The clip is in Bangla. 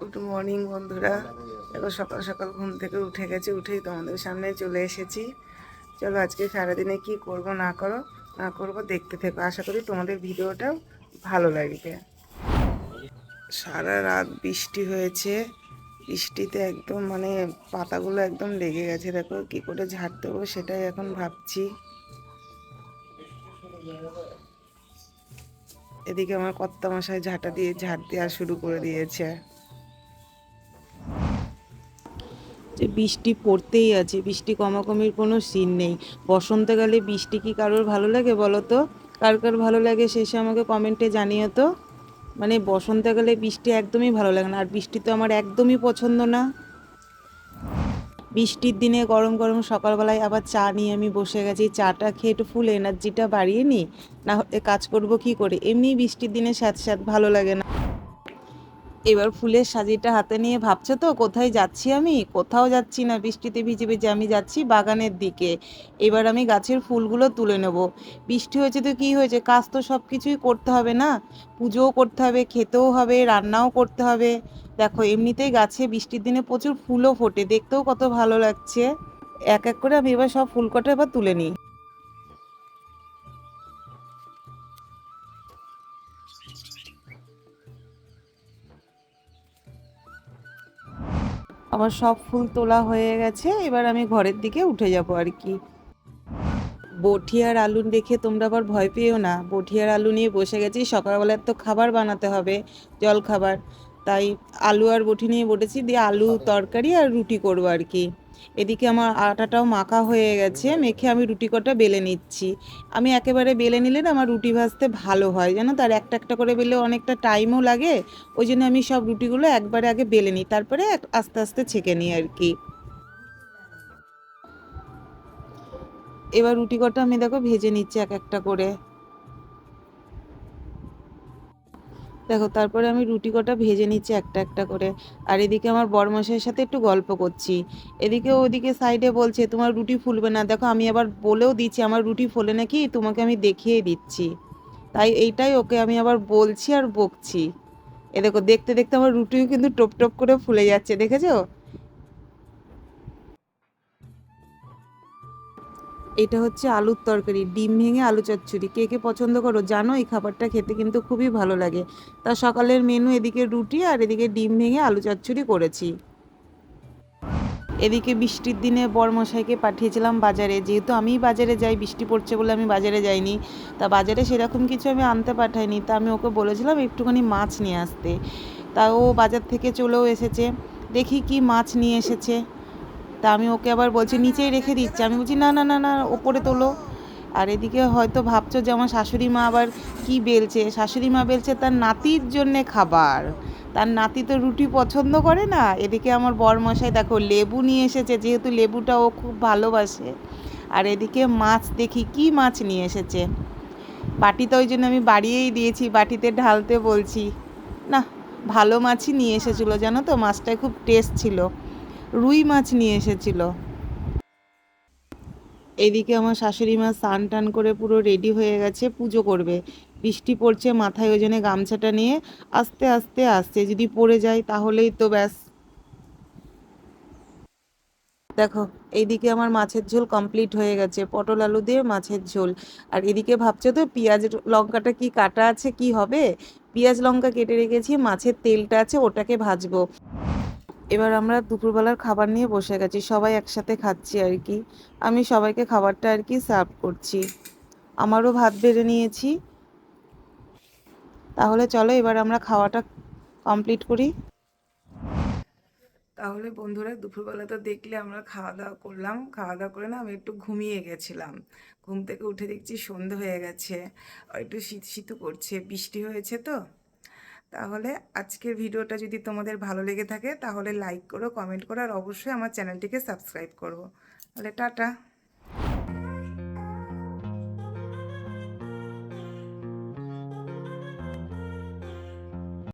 গুড মর্নিং বন্ধুরা। দেখো সকাল সকাল ঘুম থেকে উঠে গেছি, উঠেই তোমাদের সামনে চলে এসেছি। চলো আজকে সারাদিনে কি করব না করব দেখতে থেকো। আশা করি তোমাদের ভিডিওটাও ভালো লাগবে। সারা রাত বৃষ্টি হয়েছে, বৃষ্টিতে একদম পাতাগুলো একদম লেগে গেছে। দেখো কি করে ঝাড় দেবো সেটাই এখন ভাবছি। এদিকে আমার কর্তামশাই ঝাড় দেওয়া শুরু করে দিয়েছে। যে বৃষ্টি পড়তেই আছে, বৃষ্টি কমাকমির কোনো সিন নেই। বসন্তকালে বৃষ্টি কি কারোর ভালো লাগে বলো তো? কার কার ভালো লাগে শেষে আমাকে কমেন্টে জানিও তো। বসন্তকালে বৃষ্টি একদমই ভালো লাগে না, আর বৃষ্টি তো আমার একদমই পছন্দ না। বৃষ্টির দিনে গরম গরম সকালবেলায় আবার চা নিয়ে আমি বসে গেছি। চাটা খেয়ে একটু ফুল এনার্জিটা বাড়িয়ে নিই, না হলে কাজ করব কি করে? এমনি বৃষ্টির দিনে স্যাঁত স্যাঁত ভালো লাগে না। এবার ফুলের সাজিটা হাতে নিয়ে ভাবছো তো কোথায় যাচ্ছি? আমি কোথাও যাচ্ছি না, বৃষ্টিতে ভিজে ভিজে আমি যাচ্ছি বাগানের দিকে। এবার আমি গাছের ফুলগুলো তুলে নেব। বৃষ্টি হয়েছে তো কি হয়েছে, কাজ তো সব কিছুই করতে হবে না? পুজোও করতে হবে, খেতেও হবে, রান্নাও করতে হবে। দেখো এমনিতেই গাছে বৃষ্টির দিনে প্রচুর ফুলও ফোটে, দেখতেও কত ভালো লাগছে। এক এক করে আমি এবার সব ফুল কটা এবার তুলে নিই। আমার সব ফুল তোলা হয়ে গেছে, এবার আমি ঘরের দিকে উঠে যাব আর কি। বটি আর আলু দেখে তোমরা আবার ভয় পেও না। বটি আর আলু নিয়ে বসে গেছি, সকালবেলার তো খাবার বানাতে হবে, জল খাবার। তাই আলু আর বটি নিয়ে বসেছি, দিয়ে আলু তরকারি আর রুটি করবো আর কি। এদিকে আমার আটাটাও মাখা হয়ে গেছে, মেখে আমি রুটি কটা বেলে নিচ্ছি। আমি একেবারে বেলে নিলে না আমার রুটি ভাজতে ভালো হয়, জানো, তার একটা একটা করে বেলে অনেকটা টাইমও লাগে। ওই জন্য আমি সব রুটিগুলো একবারে আগে বেলে নিই, তারপরে আস্তে আস্তে ছেঁকে নিই আর কি। এবার রুটি কটা আমি দেখো ভেজে নিচ্ছি এক একটা করে। দেখো তারপরে আমি রুটি কটা ভেজে নিচ্ছি একটা একটা করে। আর এদিকে আমার বরমশাইয়ের সাথে একটু গল্প করছি। এদিকে ওদিকে সাইডে বলছে তোমার রুটি ফুলবে না। দেখো আমি আবার বলেও দিচ্ছি আমার রুটি ফোলে নাকি, তোমাকে আমি দেখিয়ে দিচ্ছি। তাই এইটাই ওকে আমি আবার বলছি আর বকছি। এ দেখো দেখতে দেখতে আমার রুটিও কিন্তু টপ টপ করে ফুলে যাচ্ছে, দেখেছো? এটা হচ্ছে আলুর তরকারি, ডিম ভেঙে আলু চচ্চড়ি। কে কে পছন্দ করো জানো? এই খাবারটা খেতে কিন্তু খুবই ভালো লাগে। তা সকালের মেনু এদিকে রুটি আর এদিকে ডিম ভেঙে আলু চচ্চড়ি করেছি। এদিকে বৃষ্টির দিনে বরমশাইকে পাঠিয়েছিলাম বাজারে, যেহেতু আমিই বাজারে যাই, বৃষ্টি পড়ছে বলে আমি বাজারে যাইনি। তা বাজারে সেরকম কিছু আমি আনতে পাঠাইনি, তা আমি ওকে বলেছিলাম একটুখানি মাছ নিয়ে আসতে। তা ও বাজার থেকে চলেও এসেছে। দেখি কি মাছ নিয়ে এসেছে। তা আমি ওকে আবার বলছি নিচেই রেখে দিচ্ছে, আমি বলছি না না না না ওপরে তোলো। আর এদিকে হয়তো ভাবছো যে আমার শাশুড়ি মা আবার কি বেলছে। শাশুড়ি মা বেলছে তার নাতির জন্যে খাবার। তার নাতি তো রুটি পছন্দ করে না। এদিকে আমার বরমশাই দেখো লেবু নিয়ে এসেছে, যেহেতু লেবুটা ও খুব ভালোবাসে। আর এদিকে মাছ, দেখি কি মাছ নিয়ে এসেছে। বাটিটা ওই জন্য আমি বাড়িয়েই দিয়েছি, বাটিতে ঢালতে বলছি। না, ভালো মাছই নিয়ে এসেছিলো জানো তো, মাছটা খুব টেস্ট ছিল। রুই মাছ নিয়ে এসেছিলো। এদিকে আমার শাশুড়ি মা স্নান টান করে পুরো রেডি হয়ে গেছে, পুজো করবে। বৃষ্টি পড়ছে মাথায়, ওই জন্য গামছাটা নিয়ে আস্তে আস্তে আসছে, যদি পড়ে যায় তাহলেই তো ব্যাস। দেখো এইদিকে আমার মাছের ঝোল কমপ্লিট হয়ে গেছে, পটল আলু দিয়ে মাছের ঝোল। আর এদিকে ভাবছো তো পেঁয়াজ লঙ্কাটা কি কাটা আছে, কি হবে? পেঁয়াজ লঙ্কা কেটে রেখেছি, মাছের তেলটা আছে ওটাকে ভাজবো। এবার আমরা দুপুরবেলার খাবার নিয়ে বসে গেছি, সবাই একসাথে খাচ্ছি আর কি। আমি সবাইকে খাবারটা আর কি সার্ভ করছি। আমারও ভাত বেড়ে নিয়েছি। তাহলে চলো এবার আমরা খাওয়াটা কমপ্লিট করি। তাহলে বন্ধুরা দুপুরবেলা তো দেখলে আমরা খাওয়া দাওয়া করলাম, খাওয়া দাওয়া করে না আমি একটু ঘুমিয়ে গেছিলাম। ঘুম থেকে উঠে দেখছি সন্ধে হয়ে গেছে, আর একটু শীত শীতও করছে, বৃষ্টি হয়েছে তো। তাহলে আজকের ভিডিওটা যদি তোমাদের ভালো লেগে থাকে তাহলে লাইক করো, কমেন্ট করো, আর অবশ্যই আমার চ্যানেলটিকে সাবস্ক্রাইব করো। তাহলে টাটা।